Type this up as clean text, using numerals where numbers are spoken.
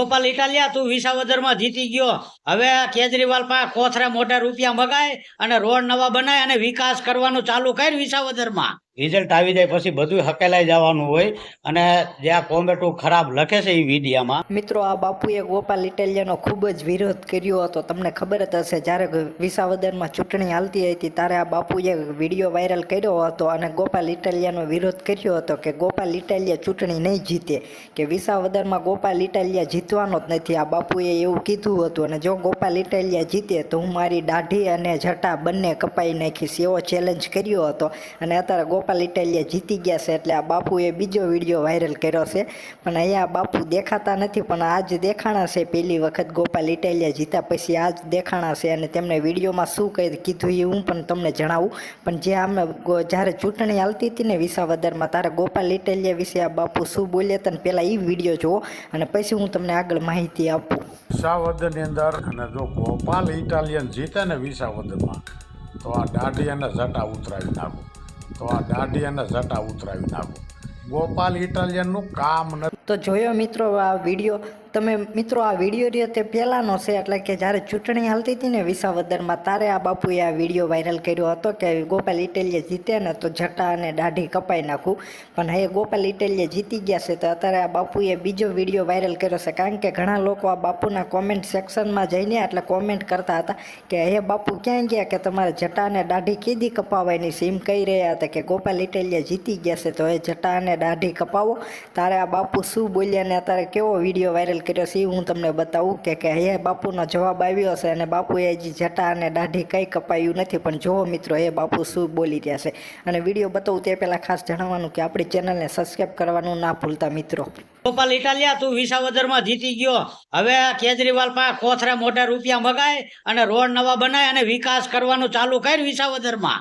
ગોપાલ ઇટાલિયા તું વિસાવદરમાં જીતી ગયો। હવે કેજરીવાલ પાસે કોથરા મોટા રૂપિયા મગાય અને રોડ નવા બનાય અને વિકાસ કરવાનું ચાલુ કર વિસાવદરમાં। રિઝલ્ટ આવી જાય પછી બધું હકેલાઈ જવાનું હોય અને જે આ કોમેન્ટો ખરાબ લખે છે એ વિડીયામાં। મિત્રો, આ બાપુએ ગોપાલ ઇટાલિયાનો ખૂબ જ વિરોધ કર્યો હતો। તમને ખબર જ હશે, જ્યારે વિસાવદરમાં ચૂંટણી હાલતી હતી ત્યારે આ બાપુએ વિડીયો વાયરલ કર્યો હતો અને ગોપાલ ઇટાલિયાનો વિરોધ કર્યો હતો કે ગોપાલ ઇટાલિયા ચૂંટણી નહીં જીતે, કે વિસાવદરમાં ગોપાલ ઇટાલિયા જીતવાનો જ નથી। આ બાપુએ એવું કીધું હતું અને જો ગોપાલ ઇટાલિયા જીતે તો હું મારી દાઢી અને જટા બંને કપાઈ નાખીશ, એવો ચેલેન્જ કર્યો હતો। અને અત્યારે ગોપાલ ઇટાલિયા જીતી ગયા છે એટલે આ બાપુએ બીજો વિડીયો વાયરલ કર્યો છે। પણ અહીંયા બાપુ દેખાતા નથી, પણ આજ દેખાણા છે। પહેલી વખત ગોપાલ ઇટાલિયા જીત્યા પછી આજ દેખાણા છે અને તેમણે વિડીયોમાં શું કીધું એ હું પણ તમને જણાવું। પણ જે આમને જ્યારે ચૂંટણી હાલતી હતી ને વિસાવદરમાં, ત્યારે ગોપાલ ઇટાલિયા વિશે આ બાપુ શું બોલ્યા હતા ને પહેલાં એ વિડીયો જુઓ અને પછી હું તમને આગળ માહિતી આપું। વિસાવદરની અંદર અને જો ગોપાલ ઇટાલિયન જીતે ને વિસાવદરમાં તો આ દાઢી અને જટા ઉતરાવી નાખું, તો આ દાઢી અને જટા ઉતરાવી નાખું। ગોપાલ ઇટાલિયનનું કામ નથી। તો જોયો મિત્રો આ વિડીયો તમે? મિત્રો, આ વિડીયો રહ્યો તે પહેલાંનો છે, એટલે કે જ્યારે ચૂંટણી હાલતી હતી ને વિસાવદરમાં ત્યારે આ બાપુએ આ વિડીયો વાયરલ કર્યો હતો કે ગોપાલ ઇટાલિયા જીતે ને તો જટા અને દાઢી કપાઈ નાખું। પણ હવે ગોપાલ ઇટાલિયા જીતી ગયા છે તો અત્યારે આ બાપુએ બીજો વિડીયો વાયરલ કર્યો છે, કારણ કે ઘણા લોકો આ બાપુના કોમેન્ટ સેક્શનમાં જઈને એટલે કોમેન્ટ કરતા હતા કે હે બાપુ ક્યાં ગયા, કે તમારે જટા અને દાઢી કીધી કપાવવાની છે, એમ કહી રહ્યા હતા કે ગોપાલ ઇટાલિયા જીતી ગયા છે તો એ જટા અને દાઢી કપાવો। ત્યારે આ બાપુ શું બોલ્યા ને અત્યારે કેવો વિડીયો વાયરલ કર્યો છે એ હું તમને બતાવું કે હે બાપુનો જવાબ આવ્યો છે અને બાપુએ હજી જટા અને દાઢી કંઈ કપાયું નથી। પણ જુઓ મિત્રો, હે બાપુ શું બોલી રહ્યા છે અને વિડીયો બતાવું તે પહેલાં ખાસ જણાવવાનું કે આપણી ચેનલને સબસ્ક્રાઈબ કરવાનું ના ભૂલતા મિત્રો। ગોપાલ ઇટાલિયા તું વિસાવદરમાં જીતી ગયો। હવે કેજરીવાલ પાસે કોથરા મોટા રૂપિયા મગાય અને રોડ નવા બનાય અને વિકાસ કરવાનું ચાલુ કર વિસાવદરમાં।